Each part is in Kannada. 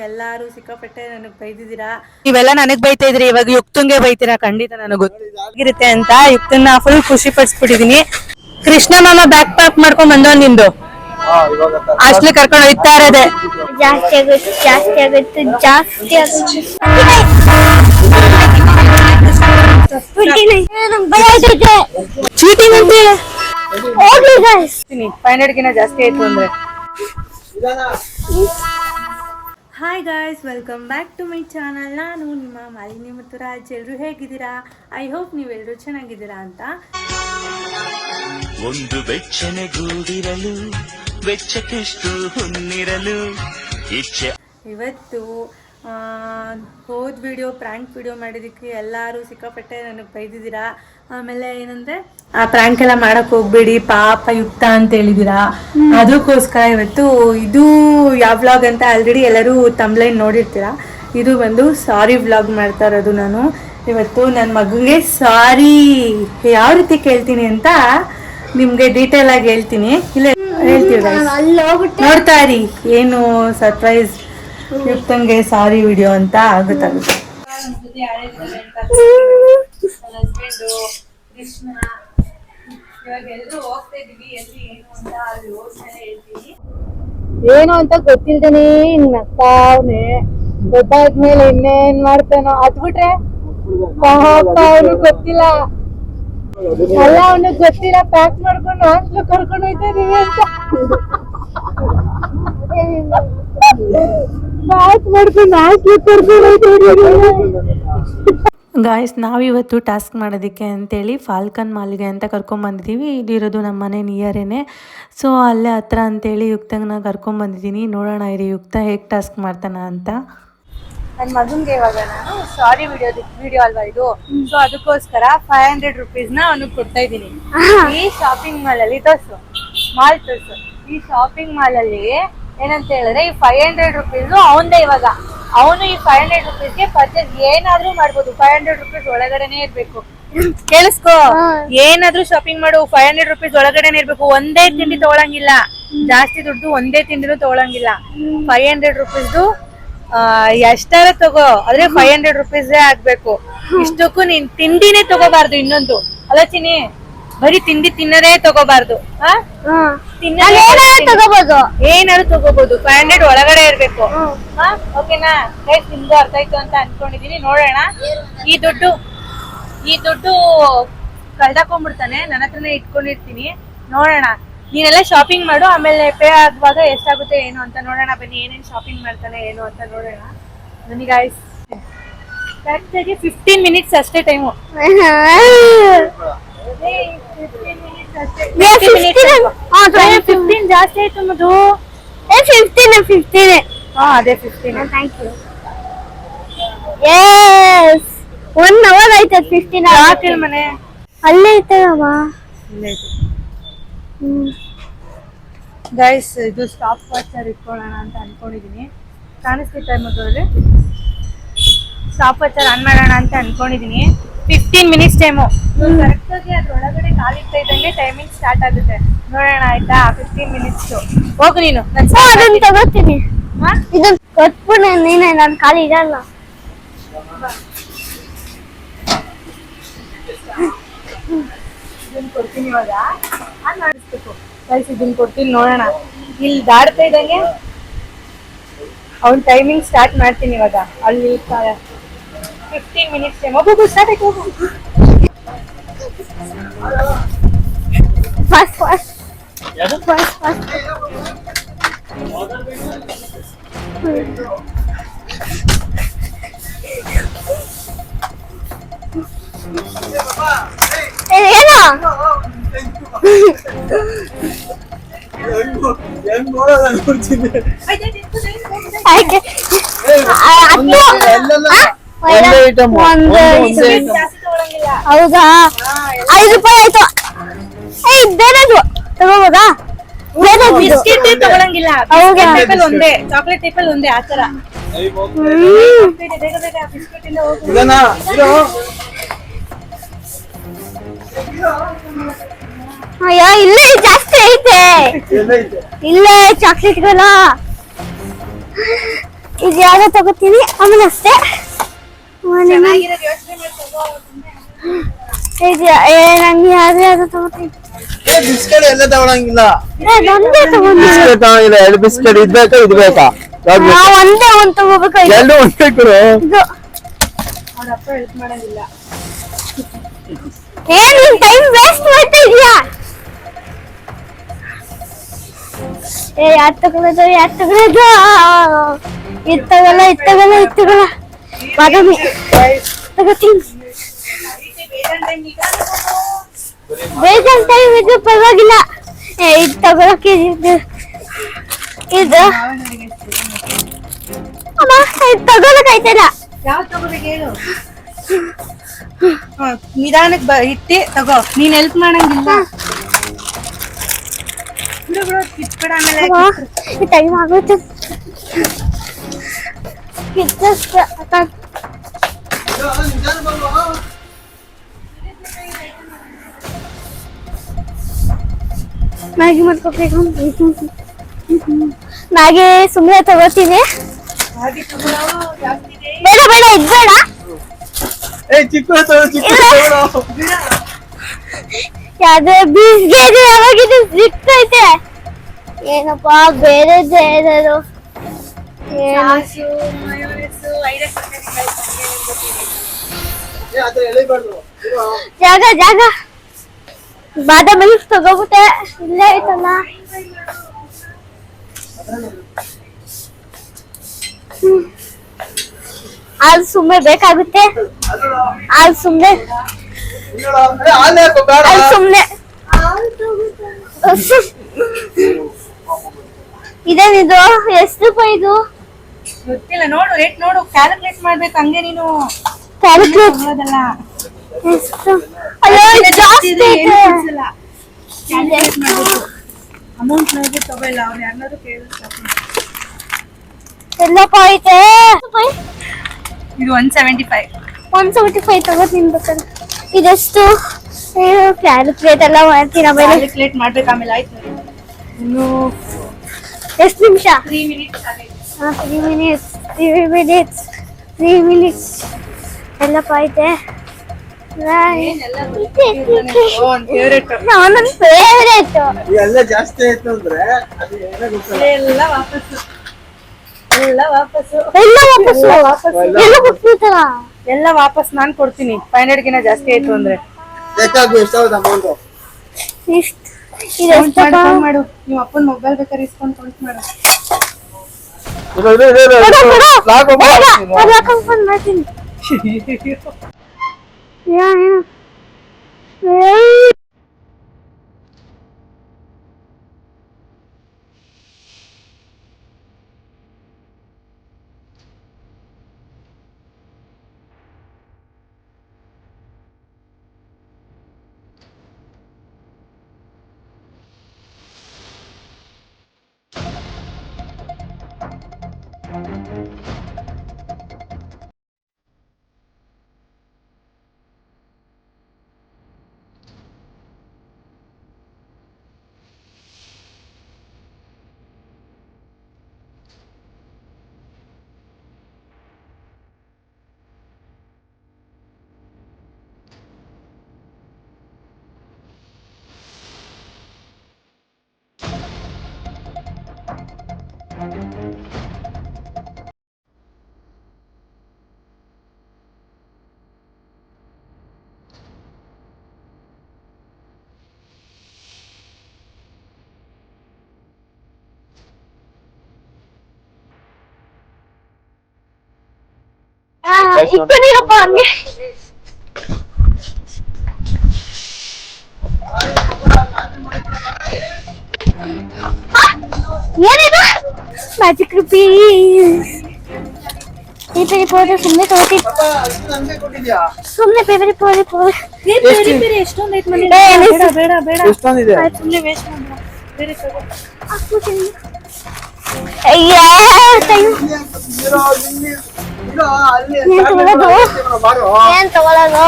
ಎಲ್ಲಾರು ಸಿಕ್ಕಾಪಟ್ಟೆ ನನಗೆ ಬೈದಿದ್ದೀರಾ, ನೀವೆಲ್ಲ ನನಗ್ ಬೈತಾ ಇದ್ರಿ, ಇವಾಗ ಯುಕ್ತಂಗೆ ಬೈತೀರಾ ಖಂಡಿತ ನನಗೆ ಗೊತ್ತಿರುತ್ತೆ ಅಂತ ಯುಕ್ತನ್ನ ಫುಲ್ ಖುಷಿ ಪಡಿಸ್ಬಿಟ್ಟಿದೀನಿ. ಕೃಷ್ಣ ಮಾಮ ಬ್ಯಾಕ್ ಪ್ಯಾಕ್ ಮಾಡ್ಕೊಂಡ್ ಬಂದವ್ ನಿಂದು ಹಾಸ್ಟೆಲ್ ಕರ್ಕೊಂಡು ಹೋಗ್ತಾ ಇರೋದೆ. ಜಾಸ್ತಿ ಆಗುತ್ತೆ ಚೀಟಿಂಗ್ ಅಂತ 500 ಗಿನ ಜಾಸ್ತಿ ಆಯ್ತು ಅಂದ್ರೆ. Hi guys, welcome back to my channel. ನಾನು ನಿಮ್ಮ ಮಾಲಿನಿ ಮತ್ತು ರಾಜ್. ಎಲ್ಲರೂ ಹೇಗಿದ್ದೀರಾ? ಐ ಹೋಪ್ ನೀವೆಲ್ಲರೂ ಚೆನ್ನಾಗಿದ್ದೀರಾ ಅಂತ. ಒಂದು ಬೆಚ್ಚನೆಗೂಡಿರಲು ಬೆಚ್ಚಕ್ಕೆಷ್ಟು ಹೊನ್ನಿರಲು ಇಚ್ಛೆ. ಇವತ್ತು ಹೋದ ವಿಡಿಯೋ ಪ್ರ್ಯಾಂಕ್ ವಿಡಿಯೋ ಮಾಡಿದ್ದಕ್ಕೆ ಎಲ್ಲರೂ ಸಿಕ್ಕಾಪಟ್ಟೆ ನನಗೆ ಬೈದಿದ್ದೀರಾ. ಆಮೇಲೆ ಏನಂದರೆ ಆ ಪ್ರ್ಯಾಂಕ್ ಎಲ್ಲ ಮಾಡೋಕ್ಕೆ ಹೋಗ್ಬೇಡಿ ಪಾಪ ಯುಕ್ತ ಅಂತ ಹೇಳಿದ್ದೀರಾ. ಅದಕ್ಕೋಸ್ಕರ ಇವತ್ತು ಇದು ಯಾವ ವ್ಲಾಗ್ ಅಂತ ಆಲ್ರೆಡಿ ಎಲ್ಲರೂ ತಮ್ಲೈನ್ ನೋಡಿರ್ತೀರ. ಇದು ಬಂದು ಸಾರಿ ವ್ಲಾಗ್ ಮಾಡ್ತಾ ಇರೋದು. ನಾನು ಇವತ್ತು ನನ್ನ ಮಗನಿಗೆ ಸಾರಿ ಯಾವ ರೀತಿ ಕೇಳ್ತೀನಿ ಅಂತ ನಿಮಗೆ ಡೀಟೇಲ್ ಆಗಿ ಹೇಳ್ತೀನಿ. ಇಲ್ಲ ಹೇಳ್ತೀವಿ, ನೋಡ್ತಾ ಇರಿ ಏನು ಸರ್ಪ್ರೈಸ್ ಯುಕ್ತಂಗೆ ಸಾರಿ ವಿಡಿಯೋ ಅಂತ ಗೊತ್ತಾಗುತ್ತೆ. ಏನು ಅಂತ ಗೊತ್ತಿಲ್ದೇನೆ ಹಿಂಗ್ ನಗ್ತಾವ್ನೆ. ಗೊತ್ತಾದ್ಮೇಲೆ ಇನ್ನೇನ್ ಮಾಡ್ತಾನೋ ಅದ್ಬಿಟ್ರೆ ಅವನು ಗೊತ್ತಿಲ್ಲ ಅಲ್ಲ, ಅವನಿಗೆ ಗೊತ್ತಿಲ್ಲ ಪ್ಯಾಕ್ ಮಾಡ್ಕೊಂಡು ಹಾಸ್ಟೆಲ್ ಕರ್ಕೊಂಡು ಹೋಯ್ತಾ ಇದೀವಿ ಅಂತ. ಪ್ಯಾಕ್ ಮಾಡ್ಕೊಂಡು ಹಾಸ್ಟೆಲ್ ಕರ್ಕೊಂಡು ಹೋಯ್ತಾ ಇದೀವಿ. ಗಾಯ್ಸ್, ನಾವಿವತ್ತು ಟಾಸ್ಕ್ ಮಾಡೋದಕ್ಕೆ ಅಂತೇಳಿ ಫಾಲ್ಕನ್ ಮಾಲ್ಗೆ ಅಂತ ಕರ್ಕೊಂಬಂದಿದ್ದೀವಿ. ಇಲ್ಲಿರೋದು ನಮ್ಮ ಮನೆ ನಿಯರೇನೆ, ಸೊ ಅಲ್ಲೇ ಹತ್ರ ಅಂತೇಳಿ ಯುಕ್ತಂಗನ ಕರ್ಕೊಂಬಂದಿದ್ದೀನಿ. ನೋಡೋಣ ಇರಿ ಯುಕ್ತ ಹೇಗೆ ಟಾಸ್ಕ್ ಮಾಡ್ತಾನ ಅಂತ. ನನ್ನ ಮಗನ್ಗೆ ಇವಾಗ ನಾನು ಸಾರಿ ವಿಡಿಯೋ ಅಲ್ವಾ ಇದು, ಸೊ ಅದಕ್ಕೋಸ್ಕರ 500 ರುಪೀಸ್ನ ಅವನಿಗೆ ಕೊಡ್ತಾ ಇದ್ದೀನಿ. ಈ ಶಾಪಿಂಗ್ ಮಾಲ್ ಅಲ್ಲಿ ತೋರ್ಸು, ಈ ಶಾಪಿಂಗ್ ಮಾಲ್ ಅಲ್ಲಿ ಏನಂತ ಹೇಳಿದ್ರೆ ಈ 500 ರುಪೀಸ್ ಅವನದೇ. ಇವಾಗ ಅವನು ಈ 500 ರುಪೀಸ್ಗೆ ಪರ್ಚೇಸ್ ಏನಾದ್ರೂ ಮಾಡ್ಬೋದು. 500 ರುಪೀಸ್ ಒಳಗಡೆನೆ ಇರ್ಬೇಕು. ಕೇಳಿಸ್ಕೋ, ಏನಾದ್ರೂ ಶಾಪಿಂಗ್ ಮಾಡು 500 ರುಪೀಸ್ ಒಳಗಡೆನೆ ಇರ್ಬೇಕು. ಒಂದೇ ತಿಂಡಿ ತಗೊಳಂಗಿಲ್ಲ, ಜಾಸ್ತಿ ದುಡ್ಡು ಒಂದೇ ತಿಂಡಿನೂ ತಗೊಳಂಗಿಲ್ಲ. 500 ರುಪೀಸ್ದು ಎಷ್ಟಾರ ತಗೋ, ಆದ್ರೆ 500 ರುಪೀಸೇ ಆಗ್ಬೇಕು. ಇಷ್ಟಕ್ಕೂ ನೀನ್ ತಿಂಡಿನೇ ತಗೋಬಾರ್ದು. ಇನ್ನೊಂದು ಅಲ್ಲ ಚಿನಿ, ಬರೀ ತಿಂಡಿ ತಿನ್ನೋದೇ ತಗೋಬಾರ್ದು. ತಗೋಬಹುದು, ಏನಾದ್ರು ತಗೋಬಹುದು. 500 ಒಳಗಡೆ ಇರ್ಬೇಕು. ಓಕೆನಾ? ನಿಮ್ಗೂ ಅರ್ಥ ಆಯ್ತು ಅಂತ ಅನ್ಕೊಂಡಿದೀನಿ. ನೋಡೋಣ. ಈ ದುಡ್ಡು ಕಳ್ದಾಕೊಂಡ್ಬಿಡ್ತಾನೆ, ನನ್ನ ಹತ್ರನೇ ಇಟ್ಕೊಂಡಿರ್ತೀನಿ. ನೋಡೋಣ. ನೀನೆಲ್ಲ ಶಾಪಿಂಗ್ ಮಾಡು, ಆಮೇಲೆ ಪೇ ಆಗುವಾಗ ಎಷ್ಟಾಗುತ್ತೆ ಏನು ಅಂತ ನೋಡೋಣ. ಬನ್ನಿ, ಏನೇನು ಶಾಪಿಂಗ್ ಮಾಡ್ತಾನೆ ಏನು ಅಂತ ನೋಡೋಣ. ಬನ್ನಿ ಗಾಯ್ಸ್. ಕರೆಕ್ಟಾಗಿ 15 ಮಿನಿಟ್ಸ್ ಅಷ್ಟೇ ಟೈಮು. 15 ಜಾಸ್ತಿ ಆಯ್ತು ಮಧು. 15 ಅದೇ 15. Thank you. ಎಸ್ 1 ಅವರ್ ಆಯ್ತು. 15 ಯಾಕೆ ಮನೆ ಅಲ್ಲೇ ಐತವ. ಗೈಸ್, ಇದು ಸ್ಟಾಪ್ ವಾಚರ್ ಇಟ್ಕೊಳ್ಳೋಣ ಅಂತ ಅನ್ಕೊಂಡಿದೀನಿ. ಕಾಣಿಸ್ತಿತ್ತ ಮೊದಲಲ್ಲಿ ಸ್ಟಾಪ್ ವಾಚರ್ ಆನ್ ಮಾಡೋಣ ಅಂತ ಅನ್ಕೊಂಡಿದೀನಿ. 15 ಮಿನಿಟ್ಸ್ ಟೈಮು. ಕರೆಕ್ಟಾಗಿ ಅದ್ರೊಳಗಡೆ ಕಾಲಿಡ್ತಾ ಇದ್ದಂಗೆ ಟೈಮಿಂಗ್ ಸ್ಟಾರ್ಟ್ ಆಗುತ್ತೆ. ನೋಡೋಣ ಆಯ್ತಾ? 15 ಮಿನಿಟ್ಸ್. ಹೋಗು ನೀನು. ಅದನ್ನ ತಗೋತೀನಿ. ಇದನ್ನ ಕೊಟ್ಬಿಡು ನೀನೆ, ನನ್ನ ಖಾಲಿ ಇರಲ್ಲ. ಇದನ್ನ ಕೊಡ್ತೀನಿ ಇವಾಗ. ಆನ್ ಮಾಡಿಸ್ಬೇಕು. ಗೈಸ್, ಇದನ್ನ ಕೊಡ್ತೀನಿ. ನೋಡೋಣ. ಇಲ್ಲಿ ದಾಡ್ತಾ ಇದ್ದಂಗೆ ಅವ್ನ ಟೈಮಿಂಗ್ ಸ್ಟಾರ್ಟ್ ಮಾಡ್ತೀನಿ ಇವಾಗ. ಅಲ್ಲಿ 15 ಮಿನಿಟ್ಸ್ ಟೈಮ್. ಹೋಗು, ಸ್ಟಾರ್ಟ್ ಆಯ್ತು. ಹೋಗು. ಫಾಸ್ಟ್ ಏನೋ ಹೌದಾ? 5 ರೂಪಾಯಿ ಆಯ್ತು. ಬೇರೆದು ತಗೋಬೋದಾ? ಬಿಸ್ಕೆಟ್ ತಗೊಳಂಗಿಲ್ಲ. ಒಂದೇ ಚಾಕ್ಲೇಟ್ ಟೈಪಲ್ ಒಂದೇ ಆತರ. ಬಿಸ್ಕೆಟ್ ಇಂದ ಹೋಗಿ. ಅಯ್ಯೋ, ಇಲ್ಲೇ ಜಾಸ್ತಿ ಐತೆ. ಇಲ್ಲೇ ಚಾಕ್ಲೇಟ್ಗಳ ಇದು ಯಾವ್ದೋ ತಗೋತೀನಿ ಆಮೇಲೆ ಅಷ್ಟೇ. ಚೆನ್ನಾಗಿರೋದು ಯೋಚನೆ ಮಾಡಿ ತಗೋ. ಇದು ನಂಗೆ ಯಾವ್ದು ತಗೋತೀನಿ. ಬಿಸ್ಕೆಟ್ ಎಲ್ಲ ತಗೊಳಂಗಿಲ್ಲ. ಒಂದೇ ತಗೊಂಡು ಬಿಸ್ಕೆಟ್ ತಗೊಳಂಗಿಲ್ಲ. 2 ಬಿಸ್ಕೆಟ್ ಇದ್ ಬೇಕಾ ಇದು ಬೇಕಾ? ಯಾವ್ದು ಬೇಕು? ಒಂದೇ ಒಂದ್ ತಗೋಬೇಕು. ಎರಡು ಒಂದೇ ಕೊಡು. ಇದು ಅವ್ರ ಅಪ್ಪ ಹೆಲ್ಪ್ ಮಾಡಂಗಿಲ್ಲ. ಏನ್ ನೀನ್ ಟೈಮ್ ವೇಸ್ಟ್ ಮಾಡ್ತಾ ಇದೀಯಾ? ಯಾರು ತಗೊಳ್ಳೋದು ಇದ್ ತಗೊಳ್ಳ ಬಾದಾಮಿ ತಗೋತೀನಿ. ಬೇಜಾನ್ ಟೈಮ್ ಇದು ಪರವಾಗಿಲ್ಲ. ಇದು ತಗೊಳಕ್ಕೆ ಇದು ಅಮ್ಮ ಇದು ತಗೊಳಕಾಯ್ತಲ್ಲ. ಯಾವ್ದು ತಗೋಬೇಕು ಹೇಳು. ನಿಧಾನಕ್ಕೆ ಇಟ್ಟಿ ತಗೋ. ನೀನ್ ಹೆಲ್ಪ್ ಮಾಡಂಗಿಲ್ಲ. ಬಿಡು ಕಿತ್ಬೇಡ. ಆಮೇಲೆ ಟೈಮ್ ಆಗುತ್ತೆ. ಮ್ಯಾಗಿ ಮಾಡ್ಕೋಬೇಕು. ಮ್ಯಾಗಿ ಸುಮ್ಮನೆ ತಗೋತೀನಿ. ಹಾಗೆ ತಗೋ. ಜಾಸ್ತಿ ಇದೆ. ಬೇಡ ಇದ್ ಬೇಡ. ಚಿಕ್ಕ ತಗೊಳ್ಳೋ. ಯಾವ್ದು ಬೀಸ್ಗೆ ಯಾವಾಗಿದ್ದು ಸಿಕ್ತೈತೆ. ಏನಪ್ಪಾ ಬೇರೆದೇ ಏನಾದ್ರು ಸಾಸು, ಮಯೋನೈಸು, ಐದೇ ಕೊಡ್ತೀನಿ. ಜಾಗ ಬಾದಾಮಿ ತಗೋಬಿಟ್ಟೆ. ಇಲ್ಲೇ ಐತಲ್ಲ. ಹಾಲು ಸುಮ್ಮನೆ ಬೇಕಾಗುತ್ತೆ. ಹಾಲು ಸುಮ್ಮನೆ ಇದೇನಿದು? ಎಷ್ಟು ರೂಪಾಯಿ ಇದು? ಗೊತ್ತಿಲ್ಲ. ನೋಡು ರೇಟ್ ನೋಡು. ಕ್ಯಾಲ್ಕುಲೇಟ್ ಮಾಡ್ಬೇಕು ಹಂಗೆ ನೀನು. ಕ್ಯಾಲ್ಕುಲೇಟ್ ತಗೊಳ್ಳೋದಲ್ಲ. ಎಷ್ಟು? ಅಯ್ಯೋ ಜಾಸ್ತಿ ಐತೆ. ಕ್ಯಾಲ್ಕುಲೇಟ್ ಮಾಡ್ಬೇಕು. ಅಮೌಂಟ್ ನೋಡಿ ತಗೊಳ್ಳ. ಅವ್ರು ಯಾರನ್ನಾದ್ರು ಕೇಳಿದ್ರೆ ಎಲ್ಲಪ್ಪ ಐತೆ. ಇದು 175. 175 ತಗೋತೀನಿ ಬೇಕಾದ್ರೆ. ಇದೆಷ್ಟು? ಕ್ಯಾಲ್ಕುಲೇಟ್ ಎಲ್ಲ ಮಾಡ್ತೀನಿ ಆಮೇಲೆ. ಕ್ಯಾಲ್ಕುಲೇಟ್ ಮಾಡ್ಬೇಕು ಆಮೇಲೆ. ಆಯ್ತು ಇನ್ನು ಎಷ್ಟು ನಿಮಿಷ? 3 ಮಿನಿಟ್ಸ್ ಆಗಿದೆ. 3 ಮಿನಿಟ್ಸ್ ಎಲ್ಲಪ್ಪ ಐತೆ. ಫೇವ್ರೇಟ್. ನನ್ನ ಫೇವ್ರೇಟ್. ಎಲ್ಲ ಜಾಸ್ತಿ ಆಯ್ತು ಅಂದ್ರೆ ಅದು ಏನೋ ಗೊತ್ತಲ್ಲ. ಎಲ್ಲ ವಾಪಸ್ಸು. ಎಲ್ಲ ವಾಪಸ್ಸು. ಎಲ್ಲ ಕೊಟ್ಬಿಡ್ತಾರ. ಎಲ್ಲ ವಾಪಸ್ ನಾನ್ ಕೊಡ್ತೀನಿ. 500 ಗಿನ ಜಾಸ್ತಿ ಆಯ್ತು ಅಂದ್ರೆ. ಬೇಕಾಗಿ ಎಷ್ಟಾಗುತ್ತೆ ಅಮೌಂಟ್? ಕೌಂಟ್ ಮಾಡು. ನೀವು ಅಪ್ಪನ ಮೊಬೈಲ್ ಬೇಕಾದ್ರೆ ಇಸ್ಕೊಂಡು ಕೌಂಟ್ ಮಾಡು. ಮಾಡ್ತೀನಿ. ಇಕ್ಕನಿರಪ್ಪ ಹಂಗೆ. ಏನಿದು? Magic rupee. ಈ ಪೇರಿ ಪೌಡರ್ ಸುಮ್ಮನೆ ತಗೋತೀನಿ. ಸುಮ್ಮನೆ ಪೇರಿ ಪೌಡರ್. ಎಷ್ಟೊಂದು ಐತೆ ಮನೆ. ಬೇಡ ಬೇಡ. ಎಷ್ಟೊಂದಿದೆ? ಸುಮ್ಮನೆ ವೇಸ್ಟ್ ಮಾಡ್ಬೇಡ. ಬೇರೆ ತಗೋ. ಅಯ್ಯೋ ಏನ್ ತಗೊಳ್ಳೋದು?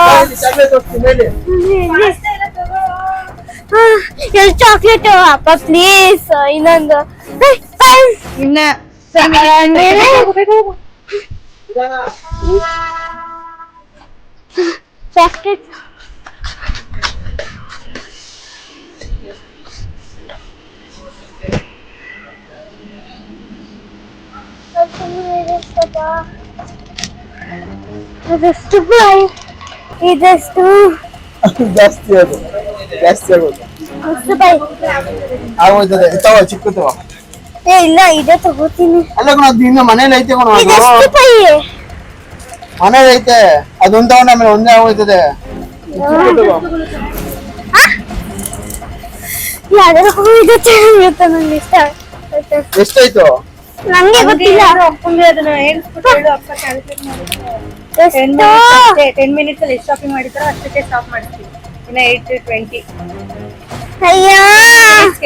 ಎಷ್ಟು ಚಾಕ್ಲೇಟ್ ಅಪ್ಪ ಪ್ಲೀಸ್. ಇನ್ನೊಂದು ಇನ್ನ ಜಾಕೆಟ್ ಇದೆಷ್ಟು ಬಾಯ್ ಇದೆಷ್ಟು ಜಾಸ್ತಿ ಅದು ಜಾಸ್ತಿ ಆಗೋದು ಎಷ್ಟು ಬಾಯ್ ಆಗೋಯ್ತದೆ ತಗೋ ಚಿಕ್ಕ ತಗೋ ಏ ಇಲ್ಲ ಇದೇ ತಗೋತೀನಿ ಅಲ್ಲ ಕಣ ಅದು ಇನ್ನು ಮನೇಲಿ ಐತೆ ಕಣ ಅದು ಇದೆಷ್ಟು ಬಾಯ್ ಮನೇಲಿ ಐತೆ ಅದೊಂದು ತಗೊಂಡು ಆಮೇಲೆ ಒಂದೇ ಆಗೋಯ್ತದೆ ಚಿಕ್ಕ ತಗೋ ಯಾವ್ದಾರು ಇದು ಚೆನ್ನಾಗಿರುತ್ತೆ ನಂಗೆ ಇಷ್ಟ ಆಗುತ್ತೆ ಎಷ್ಟಾಯ್ತು ನಂಗೆ ಗೊತ್ತಿಲ್ಲ ಅಪ್ಪಂಗೆ ಅದನ್ನ ಹೇಳ್ಸ್ಬಿಟ್ಟು ಹೇಳು ಅಪ್ಪ ಕ್ಯಾಲ್ಕುಲೇಟ್ ಮಾಡಿದ್ರೆ ಎಷ್ಟು 10 ಮಿನಿಟ್ಸ್ ಅಲ್ಲಿ ಎಷ್ಟು ಶಾಪಿಂಗ್ ಮಾಡಿದಾರೋ ಅಷ್ಟಕ್ಕೆ ಸ್ಟಾಪ್ ಮಾಡ್ತೀವಿ ಇನ್ನ 8:20 ಅಯ್ಯ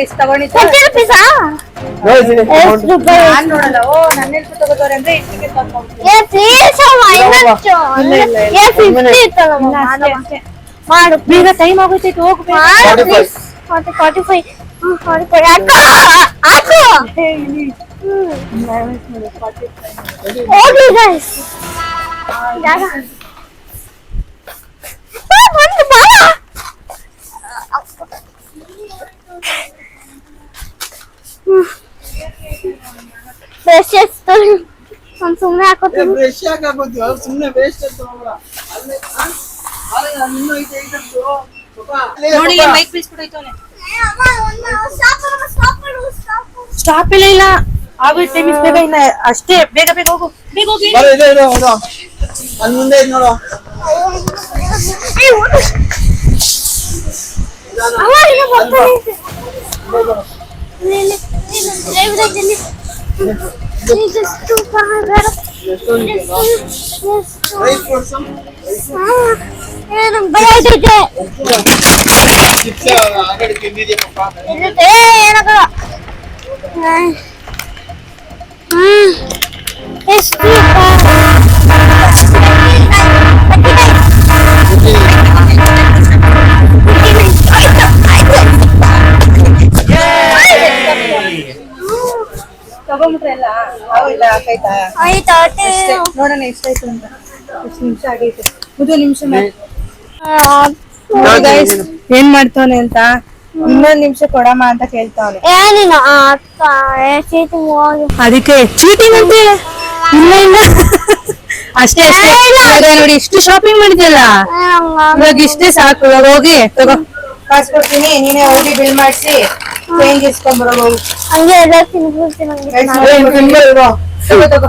ಎಷ್ಟು ತಗೊಂಡಿದ್ದು 20 rupees-ಆ? ನೋಡಿದ್ದೀನಿ ಎಷ್ಟು ರೂಪಾಯಿ ನಾನ್ ನೋಡಲ್ಲ ಓ ನನ್ನ ಹೆಲ್ಪ್ ತಗೋದವ್ರೆ ಅಂದ್ರೆ ಇಷ್ಟಕ್ಕೆ ಸ್ಟಾಪ್ ಮಾಡ್ತೀವಿ ಏ ಪ್ಲೀಸ್ ಇನ್ನೊಂದು ಏ 50 ಇತ್ತಲ್ಲ ಮಾಡು ಈಗ ಟೈಮ್ ಆಗೋಯ್ತೈತೆ ಹೋಗ್ಬೇಕು ಮಾಡು 45. ಪ್ಲೀಸ್ 45 45 ಹಾಕು ಹಾಕು ಹೋಗಿ ಗೈಸ್ ಜಾಗ ಒಂದು ಬಾ ಫ್ರೆಶ್ ಎಷ್ಟು ನಾನು ಸುಮ್ಮನೆ ಹಾಕೋತೀನಿ ಫ್ರೆಶ್ ಆಗಿ ಆಗೋದು ಸುಮ್ಮನೆ ವೇಸ್ಟ್ ತಗೋಬೇಡ ಅಲ್ಲಿ ಇನ್ನೂ ಐತೆ ನೋಡಿ ಮೈಕ್ ಬೀಸ್ಬಿಟ್ಟೈತವನೆ ಸ್ಟಾಪ್ ಸ್ಟಾಪ್ ಇಲ್ಲ ಆಗೋಯ್ತು ಟೈಮ್ ಬೇಗ ಇಲ್ಲ ಅಷ್ಟೇ ಬೇಗ ಬೇಗ ಹೋಗು ಬೇಗ ಹೋಗಿ ಬರೋ ಇದೆ ಇದೆ ಹೌದು ಅಲ್ಲಿ ಮುಂದೆ ಐತೆ ನೋಡು ರೈಸ್ ಕೊಡ್ಸು ಚಿಪ್ಸ್ ಅಂಗಡಿ ತಿಂದಿದ್ದೀಯಪ್ಪ ಎಷ್ಟು ತಗೊಂಬಿಟ್ರೆ ಎಲ್ಲ ಹೌದಾ ಆಯ್ತಾ ಆಯ್ತಾ ನೋಡೋಣ ಎಷ್ಟಾಯ್ತು ಅಂತ ಎಷ್ಟು ನಿಮಿಷ ಆಗೈತೆ ಮುದು ನಿಮಿಷ ಏನ್ ಮಾಡ್ತಾವನೆ ಅಂತ ಇನ್ನೊಂದ್ ನಿಮಿಷ ಕೊಡಮ್ಮ ಅಂತ ಕೇಳ್ತಾವನೆ ಏನಿಲ್ಲ ಅಕ್ಕ ಚೀಟಿಂಗ್ ಹೋಗಿ ಅದಕ್ಕೆ ಚೀಟಿಂಗ್ ಅಂತ ಇಲ್ಲ ಇಲ್ಲ ಅಷ್ಟೇ ಅಷ್ಟೇ ಅದೇ ನೋಡಿ ಇಷ್ಟು ಶಾಪಿಂಗ್ ಮಾಡಿದ್ಯಲ್ಲ ಇವಾಗ ಇಷ್ಟೇ ಸಾಕು ಇವಾಗ ಹೋಗಿ ತಗೋ ಕಾಸು ಕೊಡ್ತೀನಿ ನೀನೇ ಹೋಗಿ ಬಿಲ್ ಮಾಡಿಸಿ ಚೇಂಜ್ ಇಸ್ಕೊಂಡ್ಬರೋ ಹೋಗು ಹಂಗೆ ಎಲ್ಲ ತಿನ್ಬಿಡ್ತೀನಿ ನಂಗೆ ತಗೋ ತಗೋ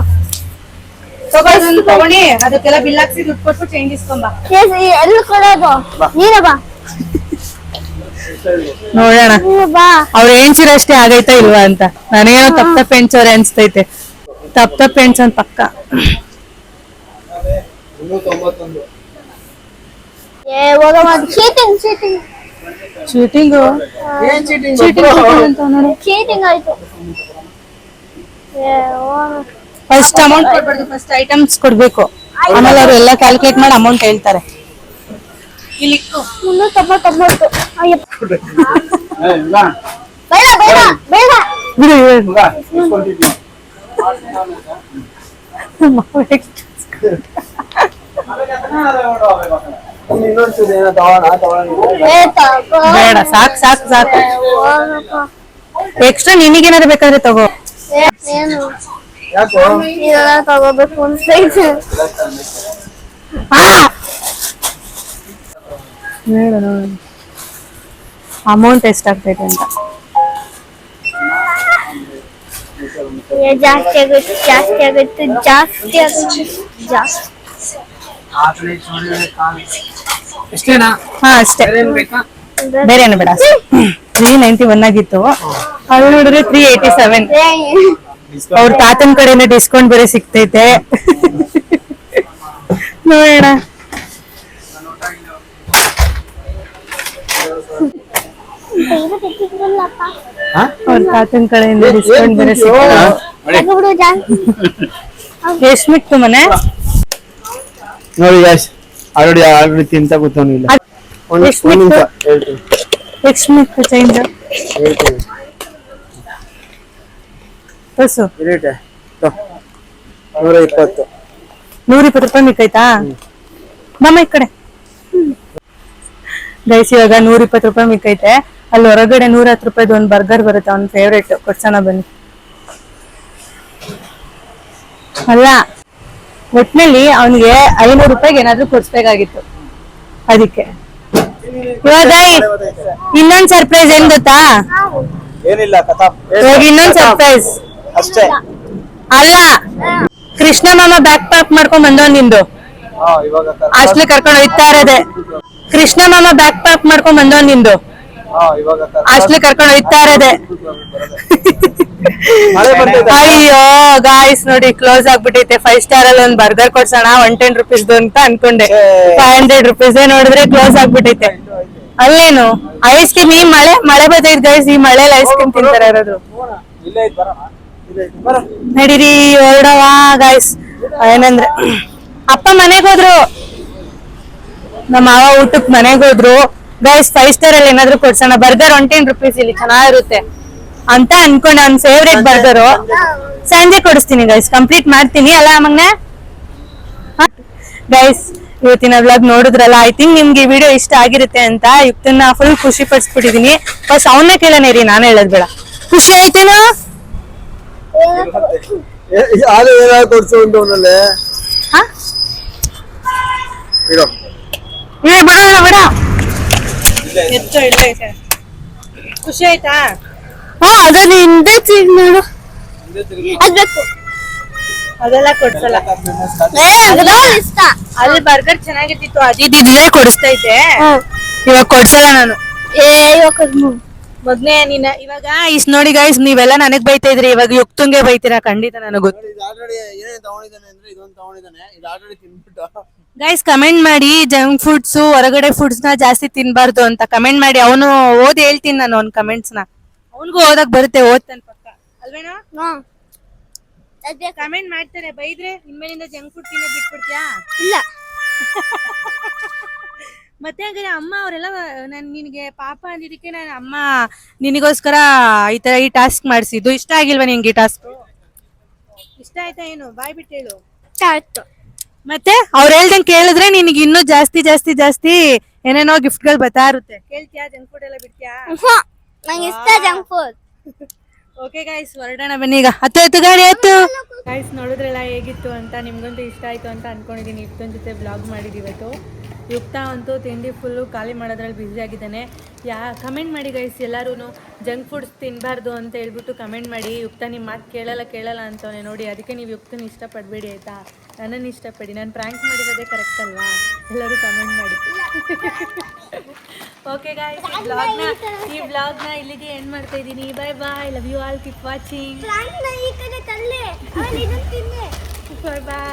ತಗೊಂಡು ತಗೊಂಡಿ ಅದಕ್ಕೆಲ್ಲ ಬಿಲ್ ಹಾಕ್ಸಿ ದುಡ್ಡು ಕೊಟ್ಟು ಚೇಂಜ್ ಇಸ್ಕೊಂಬ ಎಲ್ಲಿ ಕೊಡೋದು ನೀನ ಬಾ ನೋಡೋಣ ನೀನು ಬಾ ಅವ್ರು ಎಣ್ಸಿರಷ್ಟೇ ಆಗೈತಾ ಇಲ್ವಾ ಅಂತ ನನಗೇನೋ ತಪ್ಪ ಎಣ್ಸವ್ರೆ ಅನ್ಸ್ತೈತೆ ತಪ್ಪ ಎಣ್ಸನ್ ಪಕ್ಕ 191 ಏ ಹೋಗಮ್ಮ ಚೀಟಿಂಗ್ ಚೀಟಿಂಗ್ ಚೀಟಿಂಗು ಏನ್ ಚೀಟಿಂಗ್ ಅಂತ ನೋಡಿ ಚೀಟಿಂಗ್ ಆಯ್ತು ಏ ಹೋಗ ಫಸ್ಟ್ ಅಮೌಂಟ್ ಕೊಡ್ಬಾರ್ದು, ಫಸ್ಟ್ ಐಟಮ್ಸ್ ಕೊಡ್ಬೇಕು, ಆಮೇಲೆ ಅವ್ರು ಎಲ್ಲ ಕ್ಯಾಲ್ಕುಲೇಟ್ ಮಾಡಿ ಅಮೌಂಟ್ ಹೇಳ್ತಾರೆ. ಇಲ್ಲಿ 399 ಅಯ್ಯಪ್ಪ ಬೇಡ ಬೇಡ ಬೇಡ ಬಿಡು ಇನ್ನೊಂದ್ಸರಿ ಏನೋ ತಗೋಣ ಏ ತಗೋ ಬೇಡ, ಸಾಕ್ ಸಾಕ್ ಸಾಕು. ಹೋಗಪ್ಪ ಎಕ್ಸ್ಟ್ರಾ ನಿನಗೇನಾದ್ರು ಬೇಕಾದ್ರೆ ತಗೋ. ಏ ಏನು ಯಾಕೋ ಇದೆಲ್ಲ ತಗೋಬೇಕು ಅನ್ಸೈತೆ ಅಮೌಂಟ್ ಎಷ್ಟಾಗ್ತೈತೆ ಅಂತ. ಏ ಜಾಸ್ತಿ ಆಗುತ್ತೆ ಜಾಸ್ತಿ ಆಗುತ್ತೆ ಜಾಸ್ತಿ ಆಗುತ್ತೆ ಜಾಸ್ತಿ ಇಷ್ಟೇನಾ ಹಾ ಅಷ್ಟೇ, ಬೇರೆ ಏನು ಬೇಡ. 391 ಆಗಿತ್ತು, ಅದು ನೋಡಿದ್ರೆ 387. ಅವ್ರ ತಾತನ ಕಡೆಯಿಂದ ಡಿಸ್ಕೌಂಟ್ ಬೇರೆ ಸಿಗ್ತೈತೆ. ನೋಡೋಣ. ಅವ್ರ ತಾತನ ಕಡೆಯಿಂದ ಡಿಸ್ಕೌಂಟ್ ಬೇರೆ ಸಿಗ್ತೈತೆ. ಎಷ್ಟು ಮಿಕ್ತು ಮನೆ? ನೋಡಿ ಗ್ಯಾಸ್ ಆಲ್ರೆಡಿ ತಿಂತ ಕೂತವನಿಲ್ಲ. ಎಷ್ಟು ಮಿಕ್ತು? ಎಷ್ಟು ಮಿಕ್ತು ಚೇಂಜ್? ಹೊಸು 120. 120 ರೂಪಾಯಿ ಮಿಕ್ಕೈತಾ? ಬಮ್ಮ ಈ ಕಡೆ. ಗೈಸ್ ಇವಾಗ 120 ರೂಪಾಯಿ ಮಿಕ್ಕೈತೆ. ಅಲ್ಲಿ ಹೊರಗಡೆ 110 ರೂಪಾಯಿದು ಒಂದು ಬರ್ಗರ್ ಬರುತ್ತೆ, ಅವ್ನ ಫೇವ್ರೇಟ್. ಕೊಡ್ಸೋಣ ಬನ್ನಿ. ಅಲ್ಲ, ಒಟ್ನಲ್ಲಿ ಅವನಿಗೆ 500 ರೂಪಾಯಿಗೆ ಏನಾದ್ರು ಕೊಡ್ಸ್ಬೇಕಾಗಿತ್ತು, ಅದಕ್ಕೆ. ಇವಾಗ ಇನ್ನೊಂದ್ ಸರ್ಪ್ರೈಸ್ ಏನ್ ಗೊತ್ತಾ? ಏನಿಲ್ಲ ಕಥಾ ಇವಾಗ ಇನ್ನೊಂದ್ ಸರ್ಪ್ರೈಸ್ ಅಷ್ಟೇ. ಅಲ್ಲ, ಕೃಷ್ಣ ಮಾಮ ಬ್ಯಾಕ್ ಪ್ಯಾಕ್ ಮಾಡ್ಕೊಂಡ್ ಬಂದವ್ ನಿಂದು. ಇವಾಗ ಹಾಸ್ಟ್ಲಿ ಕರ್ಕೊಂಡು ಹೋಯ್ತಾ ಇರೋದೆ. ಕೃಷ್ಣ ಮಾಮ ಬ್ಯಾಕ್ ಪ್ಯಾಕ್ ಮಾಡ್ಕೊಂಡ್ ಬಂದವ್ ನಿಂದು. ಇವಾಗ ಹಾಸ್ಟ್ಲಿ ಕರ್ಕೊಂಡು ಹೋಯ್ತಾ ಇರೋದೆ. ಮಳೆ ಬರ್ತೈತೆ. ಅಯ್ಯೋ ಗಾಯ್ಸ್ ನೋಡಿ, ಕ್ಲೋಸ್ ಆಗ್ಬಿಟ್ಟೈತೆ. 5 ಸ್ಟಾರ್ ಅಲ್ಲಿ ಒಂದ್ ಬರ್ಗರ್ ಕೊಡ್ಸೋಣ 110 ರೂಪೀಸ್ ಅಂತ ಅನ್ಕೊಂಡೆ. 500 ರೂಪೀಸ್ ನೋಡಿದ್ರೆ ಕ್ಲೋಸ್ ಆಗ್ಬಿಟ್ಟೈತೆ. ಅಲ್ಲೇನು ಐಸ್ ಕ್ರೀಮ್, ಈ ಮಳೆ ಬರ್ತೈತೆ ಗೈಸ್. ಈ ಮಳೆಲಿ ಐಸ್ ಕ್ರೀಮ್ ತಿಂತಾರ ಇರೋದು. ಇಲ್ಲೇ ಐತ್ ಬರೋಣ. ನಡೀರಿ ಹೊರಡವ ಗಾಯ್ಸ್. ಏನಂದ್ರೆ ಅಪ್ಪ ಮನೆಗ್ ಹೋದ್ರು, ನಮ್ಮ ಮಾವ ಊಟಕ್ ಮನೆಗ್ ಹೋದ್ರು ಗೈಸ್. 5 ಸ್ಟಾರ್ ಅಲ್ಲಿ ಏನಾದ್ರು ಕೊಡ್ಸೋಣ. ಬರ್ಗರ್ 110 ರೂಪೀಸ್ ಇಲ್ಲಿ ಚೆನ್ನಾಗಿರುತ್ತೆ ಅಂತ ಅನ್ಕೊಂಡೆ. ಅವ್ನ ಫೇವ್ರೇಟ್ ಬರ್ಗರು. ಸಂಜೆ ಕೊಡಿಸ್ತೀನಿ ಗೈಸ್, ಕಂಪ್ಲೀಟ್ ಮಾಡ್ತೀನಿ ಅಲ್ಲ ಮಗ್ನೆ. ಗೈಸ್ ಇವತ್ತಿನ ವ್ಲಾಗ್ ನೋಡಿದ್ರಲ್ಲ, ಐ ಥಿಂಕ್ ನಿಮ್ಗೆ ಈ ವಿಡಿಯೋ ಇಷ್ಟ ಆಗಿರುತ್ತೆ ಅಂತ. ಯುಕ್ತನ್ನ ಫುಲ್ ಖುಷಿ ಪಡಿಸ್ಬಿಟ್ಟಿದೀನಿ. ಫಸ್ಟ್ ಅವನ್ನ ಕೇಳೋಣ ರೀ, ನಾನು ಹೇಳೋದ್ ಬೇಡ. ಖುಷಿ ಆಯ್ತೇನೋ? ಯಾರು ಏನಾದ್ರು ಕೊಡ್ಸು ಅಂತ ಅವನಲ್ಲೇ ಹಾ ಇಡೋ. ಬೇಡ ಎತ್ತು ಇಲ್ಲ ಐತೆ. ಖುಷಿ ಆಯ್ತಾ? ಅದನ್ನ ಹಿಂದೆ ನೋಡು. ಅದ್ಬೇಕು ಅದೆಲ್ಲ ಕೊಡ್ಸಲ್ಲ. ಇಷ್ಟ. ಅಲ್ಲಿ ಬರ್ಗರ್ ಚೆನ್ನಾಗಿರ್ತಿತ್ತು, ಅದಿದ್ರೆ ಕೊಡಿಸ್ತೈತೆ. ಇವಾಗ ಕೊಡ್ಸಲ್ಲ ನಾನು. ಮೊದ್ಲೇ ನೀನ ಇವಾಗ ಇಸ್ ನೋಡಿ ಗೈಸ್, ನೀವೆಲ್ಲ ನನಗ್ ಬೈತಾ ಇದ್ರಿ, ಇವಾಗ ಯುಕ್ತಂಗೆ ಬೈತೀರಾ ಖಂಡಿತ. ನನಗ್ ಗೊತ್ತು ಆಲ್ರೆಡಿ ಏನೇನು ತಗೊಂಡಿದ್ದಾನೆ ಅಂದ್ರೆ ಇದೊಂದು ತಗೊಂಡಿದ್ದಾನೆ, ಇದು ಆಲ್ರೆಡಿ ತಿನ್ಬಿಟ್ಟು. ಗೈಸ್. ಕಮೆಂಟ್ ಮಾಡಿ, ಜಂಕ್ ಫುಡ್ಸ್ ಹೊರಗಡೆ ಫುಡ್ಸ್ ನ ಜಾಸ್ತಿ ತಿನ್ಬಾರ್ದು ಅಂತ ಕಮೆಂಟ್ ಮಾಡಿ. ಅವನು ಓದಿ ಹೇಳ್ತೀನಿ ನಾನು ಅವ್ನ ಕಮೆಂಟ್ಸ್ ನ. ಅವನ್ಗೂ ಓದಕ್ ಬರುತ್ತೆ, ಓದ್ತಾನೆ ಪಕ್ಕ ಅಲ್ವೇನೋ? ಅದ್ಬೇಕು. ಕಮೆಂಟ್ ಮಾಡ್ತಾನೆ, ಬೈದ್ರೆ ಇನ್ಮೇಲಿಂದ ಜಂಕ್ ಫುಡ್ ತಿನ್ನೋದ್ ಬಿಟ್ಬಿಡ್ತೀಯಾ? ಇಲ್ಲ. ಮತ್ತೆ ಹಂಗಾರೆ ಅಮ್ಮ ಅವರೆಲ್ಲ ನಿನಗೆ ಪಾಪ ಅಂದಿದ್ದಕ್ಕೆ ನಾನು ಅಮ್ಮ ನಿನಗೋಸ್ಕರ ಈ ಟಾಸ್ಕ್ ಮಾಡಿಸಿದ್ದು. ಇಷ್ಟ ಆಗಿಲ್ವಾ ನಿಂಗೆ ಈ ಟಾಸ್ಕ್? ಇಷ್ಟ ಆಯ್ತಾ? ಏನು ಬಾಯ್ ಬಿಟ್ಟು ಹೇಳು. ಆಯ್ತು. ಮತ್ತೆ ಅವ್ರು ಹೇಳ್ದಂಗೆ ಕೇಳಿದ್ರೆ ನಿನಗೆ ಇನ್ನೂ ಜಾಸ್ತಿ ಜಾಸ್ತಿ ಜಾಸ್ತಿ ಏನೇನೋ ಗಿಫ್ಟ್ ಗಳು ಬರ್ತಾ ಇರುತ್ತೆ. ಕೇಳ್ತೀಯಾ? ಜಂಕ್ ಫುಡ್ ಎಲ್ಲ ಬಿಡ್ತೀಯಾ? ನಂಗೆ ಇಷ್ಟ ಜಂಕ್ ಫುಡ್. ಓಕೆ ಗೈಸ್, ಹೊರಡೋಣ ಬನ್ನಿ ಈಗ. ಹತ್ತು ಗಾಡಿ ಹತ್ತು. ಗೈಸ್ ನೋಡಿದ್ರಲ್ಲ ಹೇಗಿತ್ತು ಅಂತ. ನಿಮ್ಗಂತೂ ಇಷ್ಟ ಆಯ್ತು ಅಂತ ಅನ್ಕೊಂಡಿದೀನಿ. ಯುಕ್ತನ ಜೊತೆ ಬ್ಲಾಗ್ ಮಾಡಿದೀವಿ ಇವತ್ತು. ಯುಕ್ತ ಅಂತೂ ತಿಂಡಿ ಫುಲ್ಲು ಖಾಲಿ ಮಾಡೋದ್ರಲ್ಲಿ ಬ್ಯುಸಿ ಆಗಿದ್ದಾನೆ. ಕಮೆಂಟ್ ಮಾಡಿ ಗೈಸ್, ಎಲ್ಲರೂ ಜಂಕ್ ಫುಡ್ಸ್ ತಿನ್ನಬಾರ್ದು ಅಂತ ಹೇಳ್ಬಿಟ್ಟು ಕಮೆಂಟ್ ಮಾಡಿ. ಯುಕ್ತ ನಿಮ್ಮ ಮಾತು ಕೇಳಲ್ಲ ಅಂತವನೇ ನೋಡಿ. ಅದಕ್ಕೆ ನೀವು ಯುಕ್ತನ ಇಷ್ಟಪಡಬೇಡಿ ಆಯಿತಾ, ನನ್ನನ್ನು ಇಷ್ಟಪಡಿ. ನಾನು ಪ್ರ್ಯಾಂಕ್ ಮಾಡಿರೋದೇ ಕರೆಕ್ಟ್ ಅಲ್ವಾ? ಎಲ್ಲರೂ ಕಮೆಂಟ್ ಮಾಡಿ. ಓಕೆ ಗಾಯ್ಸ್, ಈ ವ್ಲಾಗ್ನ ಇಲ್ಲಿಗೆ ಎಂಡ್ ಮಾಡ್ತಾ ಇದ್ದೀನಿ. Bye bye, love you all, keep watching. ಈ ಕಡೆ ತಳ್ಳಿ. ಬಾಯ್ ಬಾಯ್.